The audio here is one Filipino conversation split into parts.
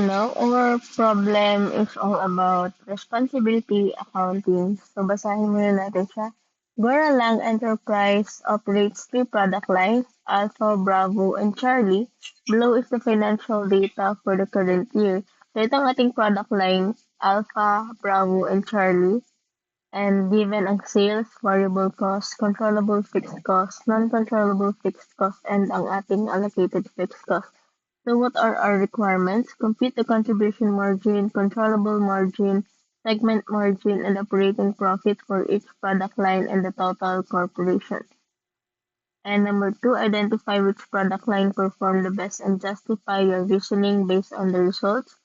now our problem is all about responsibility accounting. So basahin muna natin siya. Gora Lang Enterprise operates three product lines, Alpha, Bravo, and Charlie. Below is the financial data for the current year. So ito ang ating product line, Alpha, Bravo, and Charlie. And given ang sales, variable cost, controllable fixed cost, non-controllable fixed cost, and ang ating allocated fixed cost. So what are our requirements? Compute the contribution margin, controllable margin, segment margin, and operating profit for each product line and the total corporation. And number two, identify which product line performed the best and justify your reasoning based on the results.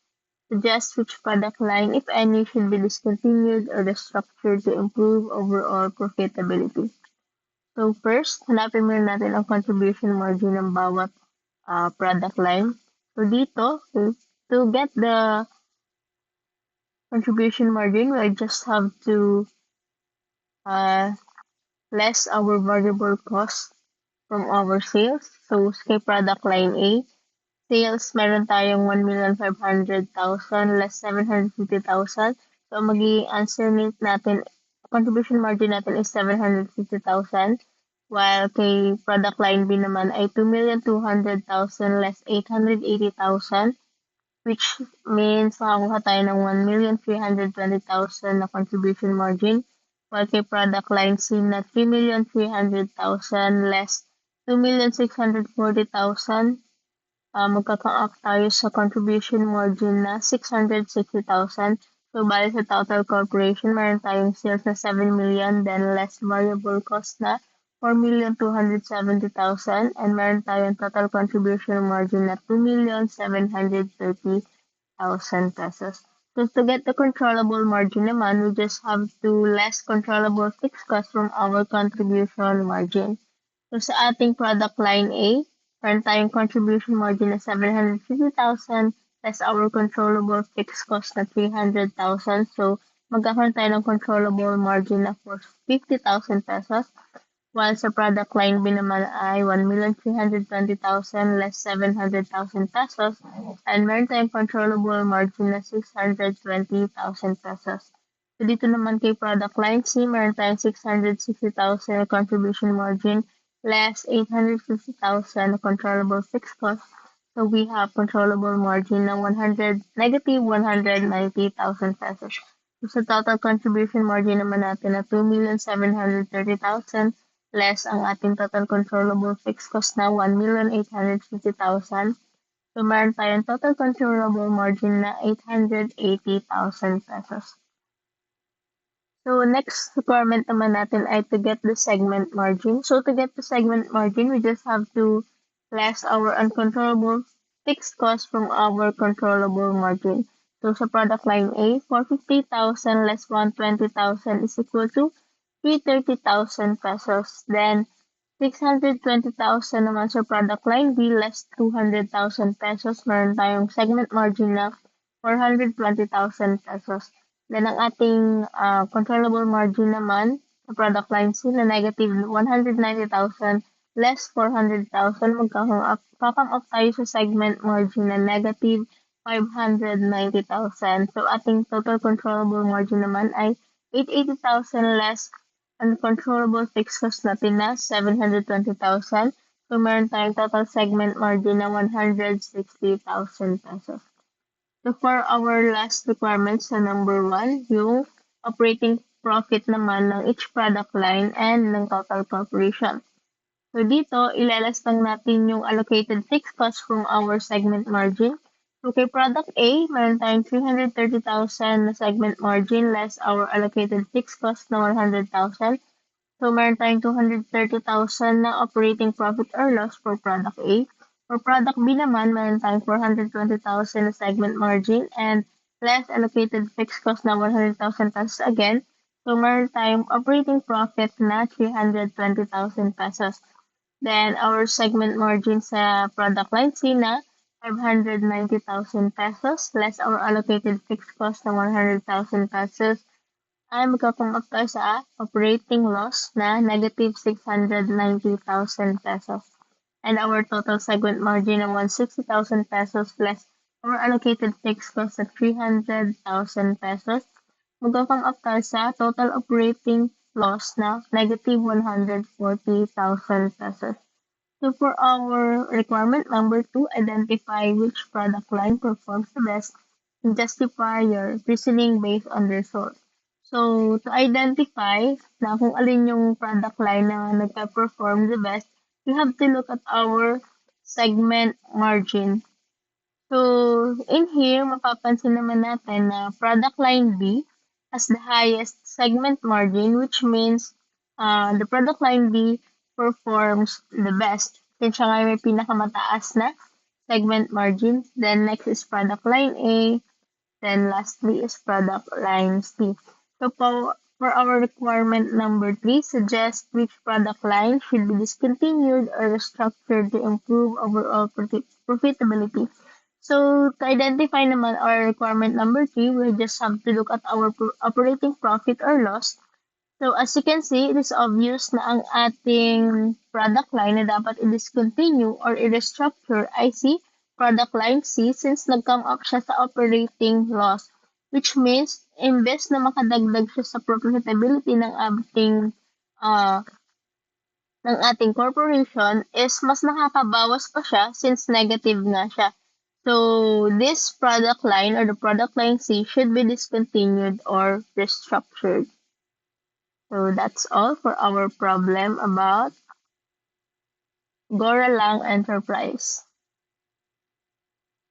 Suggest which product line, if any, should be discontinued or restructured to improve overall profitability. So first, hanapin muna natin ang contribution margin ng bawat product line. So dito, to get the contribution margin, we just have to less our variable cost from our sales. So kay product line A, sales, meron tayong 1,500,000 less 750,000. So magiging answer natin, contribution margin natin is 750,000. While kay product line B naman ay 2,200,000 less 880,000, which means makakuha tayo ng 1,320,000 na contribution margin. While kay product line C na 3,300,000 less 2,640,000, magkaka-act tayo sa contribution margin na 660,000. So, bali sa total corporation, meron tayong sales na 7 million, then less variable cost na 4,270,000, and meron tayong total contribution margin na 2,730,000 pesos. So, to get the controllable margin naman, we just have to less controllable fixed cost from our contribution margin. So, sa ating product line A, meron tayong contribution margin na 750,000 less our controllable fixed cost na 300,000. So, magkakaroon tayo ng controllable margin na 50,000 pesos. While sa product line B naman ay 1,320,000 less 700,000 pesos. And meron tayong controllable margin na 620,000 pesos. So, dito naman kay product line C, meron tayong 660,000 contribution margin less 850,000 controllable fixed cost. So we have controllable margin na negative 190,000 pesos. So sa total contribution margin naman natin na 2,730,000 less ang ating total controllable fixed cost na 1,850,000. So meron tayong total controllable margin na 880,000 pesos. So, next requirement naman natin ay to get the segment margin. So, to get the segment margin, we just have to less our uncontrollable fixed cost from our controllable margin. So, sa product line A, 450,000 less 120,000 is equal to 330,000 pesos. Then, 620,000 naman sa product line B less 200,000 pesos. Meron tayong segment margin na 420,000 pesos. Then, ang ating controllable margin naman sa product line C na negative 190,000 less 400,000, magkakam up tayo sa segment margin na negative 590,000. So, ating total controllable margin naman ay 880,000 less uncontrollable fixed cost natin na 720,000. So, meron tayong total segment margin na 160,000 pesos. So for our last requirements sa number 1, yung operating profit naman ng each product line and ng total corporation. So dito, ilalas lang natin yung allocated fixed cost from our segment margin. So kay product A, meron tayong 330,000 na segment margin less our allocated fixed cost na 100,000. So meron tayong 230,000 na operating profit or loss for product A. For product B naman, meron tayong 420,000 na segment margin and less allocated fixed cost na 100,000 pesos again. So, meron tayong operating profit na 320,000 pesos. Then, our segment margin sa product line C na 590,000 pesos less our allocated fixed cost na 100,000 pesos. Ay magkakong up tayo sa operating loss na negative 690,000 pesos. And our total segment margin ng 160,000 pesos less our allocated fixed cost at 300,000 pesos, mag-come up tayo sa total operating loss na negative 140,000 pesos. So for our requirement number 2, identify which product line performs the best and justify your reasoning based on results. So to identify na kung alin yung product line na nagpa-perform the best, we have to look at our segment margin. So in here, mapapansin naman natin na product line B has the highest segment margin, which means the product line B performs the best. Then siya nga may pinakamataas na segment margin. Then next is product line A. Then lastly is product line C. So for our requirement number 3, suggest which product line should be discontinued or restructured to improve overall profitability. So to identify naman our requirement number 3, we just have to look at our operating profit or loss. So as you can see, it is obvious na ang ating product line na dapat i-discontinue or i-restructure ay si product line C since nag-come up siya sa operating loss. Which means, imbes na makadagdag siya sa profitability uh, ng ating corporation is mas nakakabawas pa siya since negative nga siya. So this product line or the product line C should be discontinued or restructured. So that's all for our problem about Goralang Enterprise.